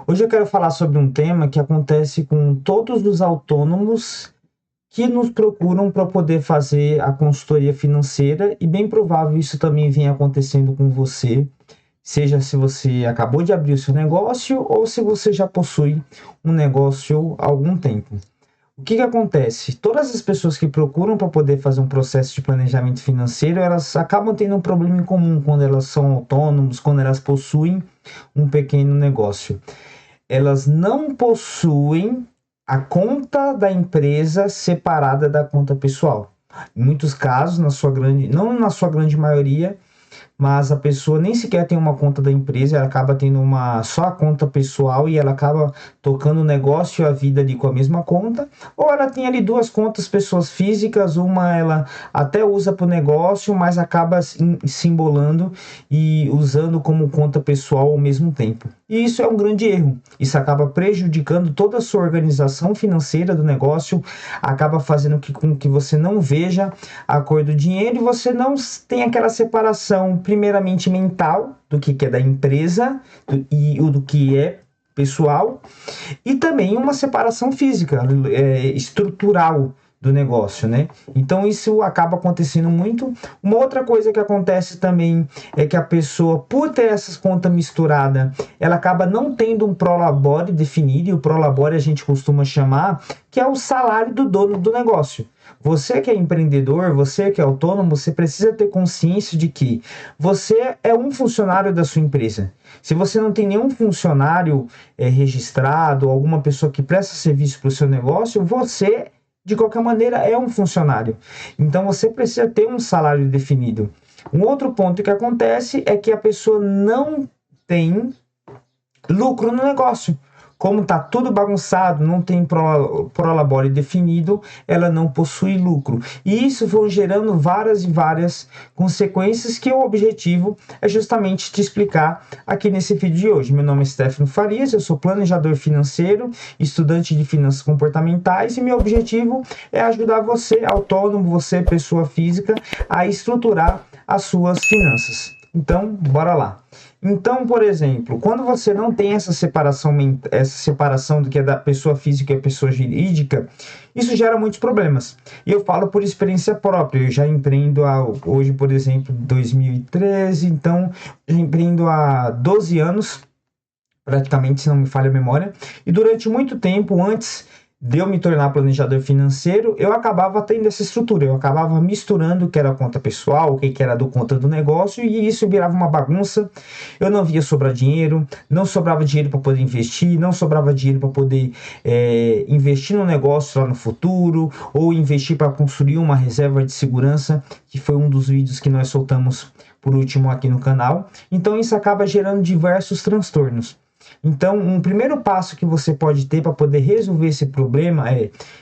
Hoje eu quero falar sobre um tema que acontece com todos os autônomos que nos procuram para poder fazer a consultoria financeira e bem provável isso também venha acontecendo com você, seja se você acabou de abrir o seu negócio ou se você já possui um negócio há algum tempo. O que acontece? Todas as pessoas que procuram para poder fazer um processo de planejamento financeiro, elas acabam tendo um problema em comum quando elas são autônomos, quando elas possuem um pequeno negócio. Elas não possuem a conta da empresa separada da conta pessoal. Em muitos casos, não na sua grande maioria, mas a pessoa nem sequer tem uma conta da empresa, ela acaba tendo só a conta pessoal e ela acaba tocando o negócio e a vida ali com a mesma conta, ou ela tem ali duas contas pessoas físicas, uma ela até usa para o negócio, mas acaba se embolando e usando como conta pessoal ao mesmo tempo. E isso é um grande erro. Isso acaba prejudicando toda a sua organização financeira do negócio, acaba fazendo com que você não veja a cor do dinheiro e você não tem aquela separação, primeiramente mental, do que é da empresa e o do que é pessoal, e também uma separação física, estrutural do negócio, né? Então isso acaba acontecendo muito. Uma outra coisa que acontece também é que a pessoa, por ter essas contas misturadas, ela acaba não tendo um prolabore definido, e o prolabore a gente costuma chamar que é o salário do dono do negócio. Você que é empreendedor, você que é autônomo, você precisa ter consciência de que você é um funcionário da sua empresa. Se você não tem nenhum funcionário registrado, alguma pessoa que presta serviço para o seu negócio, você de qualquer maneira é um funcionário. Então você precisa ter um salário definido. Um outro ponto que acontece é que a pessoa não tem lucro no negócio. Como está tudo bagunçado, não tem prolabore definido, ela não possui lucro. E isso foi gerando várias e várias consequências que o objetivo é justamente te explicar aqui nesse vídeo de hoje. Meu nome é Stefano Farias, eu sou planejador financeiro, estudante de finanças comportamentais e meu objetivo é ajudar você, autônomo, você, pessoa física, a estruturar as suas finanças. Então, bora lá. Então, por exemplo, quando você não tem essa separação do que é da pessoa física e a pessoa jurídica, isso gera muitos problemas. E eu falo por experiência própria. Eu já empreendo hoje, por exemplo, 2013, então eu empreendo há 12 anos, praticamente, se não me falha a memória. E durante muito tempo, antes de eu me tornar planejador financeiro, eu acabava tendo essa estrutura, eu acabava misturando o que era conta pessoal, o que era do conta do negócio, e isso virava uma bagunça. Eu não via sobrar dinheiro, não sobrava dinheiro para poder investir, não sobrava dinheiro para poder investir no negócio lá no futuro, ou investir para construir uma reserva de segurança, que foi um dos vídeos que nós soltamos por último aqui no canal. Então isso acaba gerando diversos transtornos. Então, um primeiro passo que você pode ter para poder resolver esse problema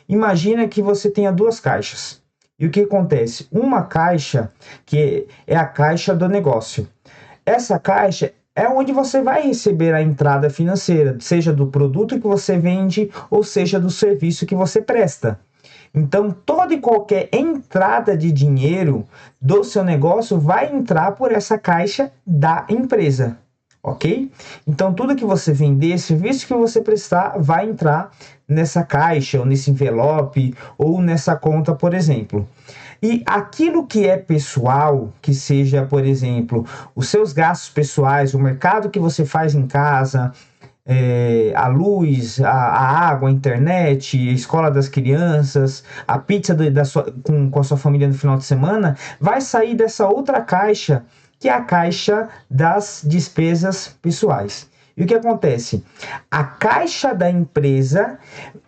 imagina que você tenha duas caixas. E o que acontece? Uma caixa que é a caixa do negócio. Essa caixa é onde você vai receber a entrada financeira, seja do produto que você vende ou seja do serviço que você presta. Então, toda e qualquer entrada de dinheiro do seu negócio vai entrar por essa caixa da empresa. Ok? Então, tudo que você vender, serviço que você prestar, vai entrar nessa caixa, ou nesse envelope, ou nessa conta, por exemplo. E aquilo que é pessoal, que seja, por exemplo, os seus gastos pessoais, o mercado que você faz em casa, a luz, a água, a internet, a escola das crianças, a pizza com a sua família no final de semana, vai sair dessa outra caixa, que é a caixa das despesas pessoais. E o que acontece? A caixa da empresa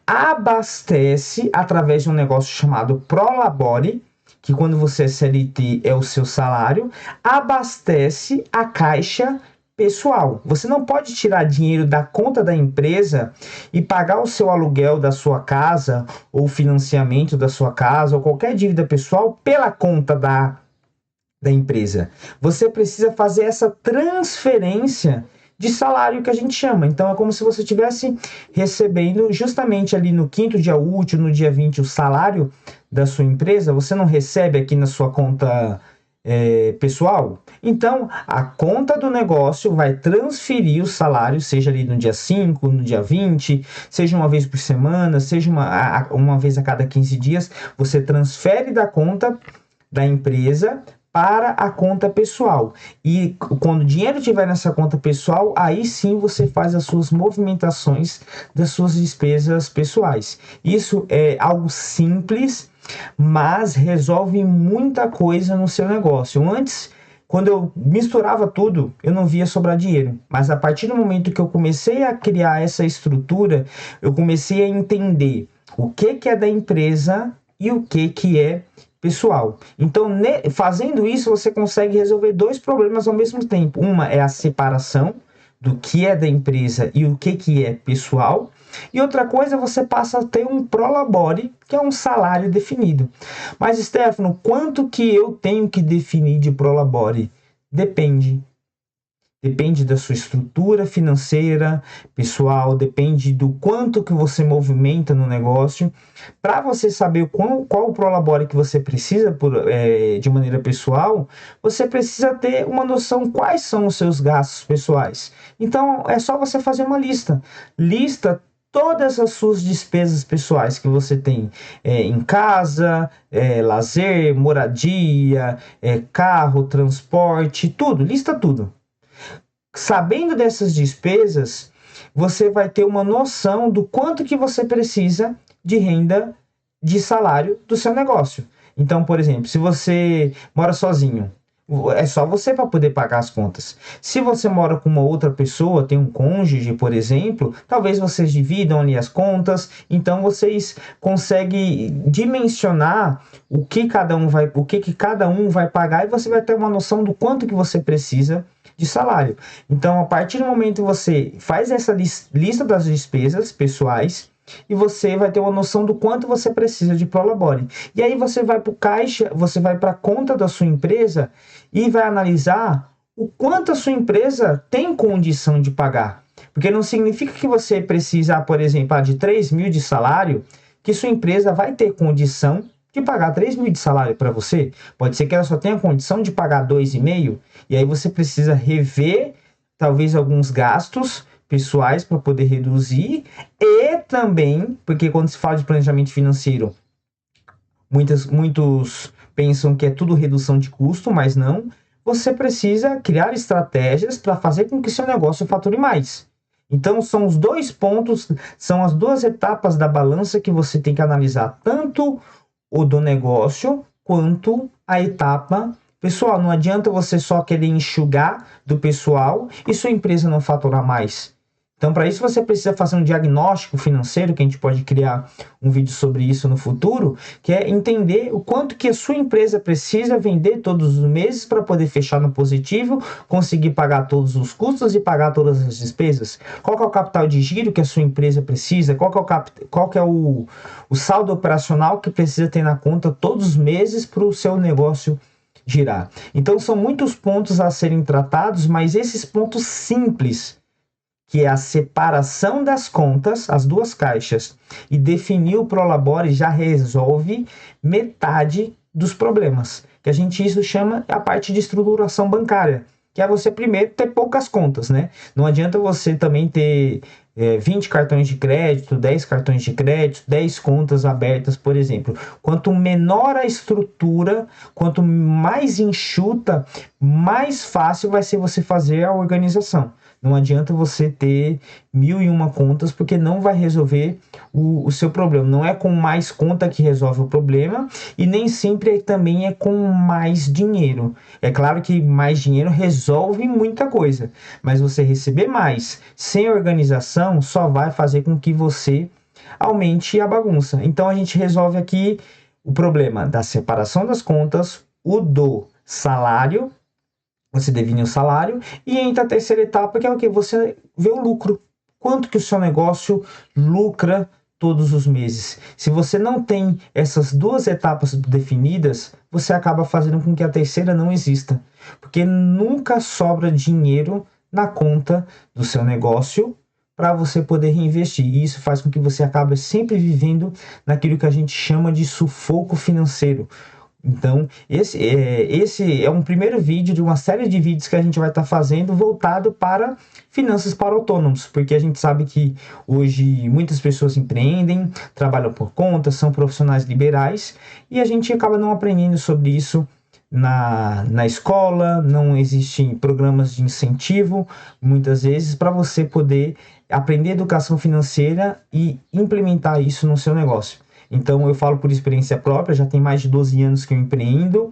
abastece através de um negócio chamado Prolabore, que quando você é CLT é o seu salário, abastece a caixa pessoal. Você não pode tirar dinheiro da conta da empresa e pagar o seu aluguel da sua casa, ou financiamento da sua casa, ou qualquer dívida pessoal pela conta da empresa. Você precisa fazer essa transferência de salário que a gente chama. Então é como se você estivesse recebendo justamente ali no quinto dia útil, no dia 20, o salário da sua empresa. Você não recebe aqui na sua conta pessoal. Então, a conta do negócio vai transferir o salário, seja ali no dia 5, no dia 20, seja uma vez por semana, seja uma vez a cada 15 dias, você transfere da conta da empresa para a conta pessoal. E quando o dinheiro estiver nessa conta pessoal, aí sim você faz as suas movimentações das suas despesas pessoais. Isso é algo simples, mas resolve muita coisa no seu negócio. Antes, quando eu misturava tudo, eu não via sobrar dinheiro. Mas a partir do momento que eu comecei a criar essa estrutura, eu comecei a entender o que é da empresa e o que é pessoal. Então, fazendo isso, você consegue resolver dois problemas ao mesmo tempo. Uma é a separação do que é da empresa e o que é pessoal. E outra coisa, você passa a ter um prolabore, que é um salário definido. Mas, Stefano, quanto que eu tenho que definir de prolabore? Depende. Depende da sua estrutura financeira, pessoal, depende do quanto que você movimenta no negócio. Para você saber qual o prolabore que você precisa de maneira pessoal, você precisa ter uma noção quais são os seus gastos pessoais. Então, é só você fazer uma lista. Lista todas as suas despesas pessoais que você tem em casa, lazer, moradia, carro, transporte, tudo. Lista tudo. Sabendo dessas despesas, você vai ter uma noção do quanto que você precisa de renda de salário do seu negócio. Então, por exemplo, se você mora sozinho, é só você para poder pagar as contas. Se você mora com uma outra pessoa, tem um cônjuge, por exemplo, talvez vocês dividam ali as contas, então vocês conseguem dimensionar o que cada um vai pagar e você vai ter uma noção do quanto que você precisa de salário. Então, a partir do momento que você faz essa lista das despesas pessoais, e você vai ter uma noção do quanto você precisa de prolabore. E aí você vai para o caixa, você vai para a conta da sua empresa e vai analisar o quanto a sua empresa tem condição de pagar. Porque não significa que você precisa, por exemplo, de 3 mil de salário, que sua empresa vai ter condição de pagar 3 mil de salário para você. Pode ser que ela só tenha condição de pagar 2,5, e aí você precisa rever talvez alguns gastos pessoais para poder reduzir, e também, porque quando se fala de planejamento financeiro, muitos pensam que é tudo redução de custo, mas não. Você precisa criar estratégias para fazer com que seu negócio fature mais. Então, são os dois pontos, são as duas etapas da balança que você tem que analisar, tanto o do negócio quanto a etapa pessoal. Não adianta você só querer enxugar do pessoal e sua empresa não faturar mais. Então, para isso, você precisa fazer um diagnóstico financeiro, que a gente pode criar um vídeo sobre isso no futuro, que é entender o quanto que a sua empresa precisa vender todos os meses para poder fechar no positivo, conseguir pagar todos os custos e pagar todas as despesas. Qual que é o capital de giro que a sua empresa precisa? Qual que é o saldo operacional que precisa ter na conta todos os meses para o seu negócio girar? Então, são muitos pontos a serem tratados, mas esses pontos simples, que é a separação das contas, as duas caixas, e definir o prolabore, já resolve metade dos problemas. Que isso chama a parte de estruturação bancária, que é você primeiro ter poucas contas, né? Não adianta você também ter 20 cartões de crédito, 10 cartões de crédito, 10 contas abertas, por exemplo. Quanto menor a estrutura, quanto mais enxuta, mais fácil vai ser você fazer a organização. Não adianta você ter 1.001 contas, porque não vai resolver o seu problema. Não é com mais conta que resolve o problema, e nem sempre também é com mais dinheiro. É claro que mais dinheiro resolve muita coisa, mas você receber mais sem organização só vai fazer com que você aumente a bagunça. Então a gente resolve aqui o problema da separação das contas, o do salário. Você define o salário e entra a terceira etapa, que é o que? Você vê o lucro. Quanto que o seu negócio lucra todos os meses. Se você não tem essas duas etapas definidas, você acaba fazendo com que a terceira não exista. Porque nunca sobra dinheiro na conta do seu negócio para você poder reinvestir. E isso faz com que você acabe sempre vivendo naquilo que a gente chama de sufoco financeiro. Então, esse é um primeiro vídeo de uma série de vídeos que a gente vai estar fazendo voltado para finanças para autônomos, porque a gente sabe que hoje muitas pessoas empreendem, trabalham por conta, são profissionais liberais, e a gente acaba não aprendendo sobre isso na escola, não existem programas de incentivo, muitas vezes, para você poder aprender educação financeira e implementar isso no seu negócio. Então, eu falo por experiência própria, já tem mais de 12 anos que eu empreendo,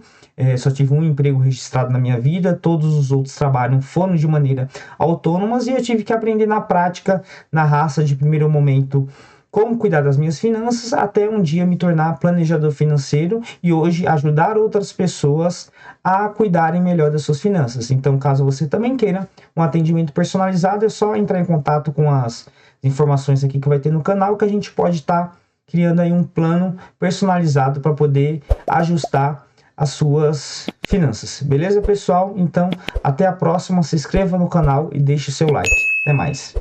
só tive um emprego registrado na minha vida, todos os outros trabalham foram de maneira autônomas e eu tive que aprender na prática, na raça de primeiro momento, como cuidar das minhas finanças, até um dia me tornar planejador financeiro e hoje ajudar outras pessoas a cuidarem melhor das suas finanças. Então, caso você também queira um atendimento personalizado, é só entrar em contato com as informações aqui que vai ter no canal, que a gente pode estar criando aí um plano personalizado para poder ajustar as suas finanças. Beleza, pessoal? Então, até a próxima. Se inscreva no canal e deixe o seu like. Até mais.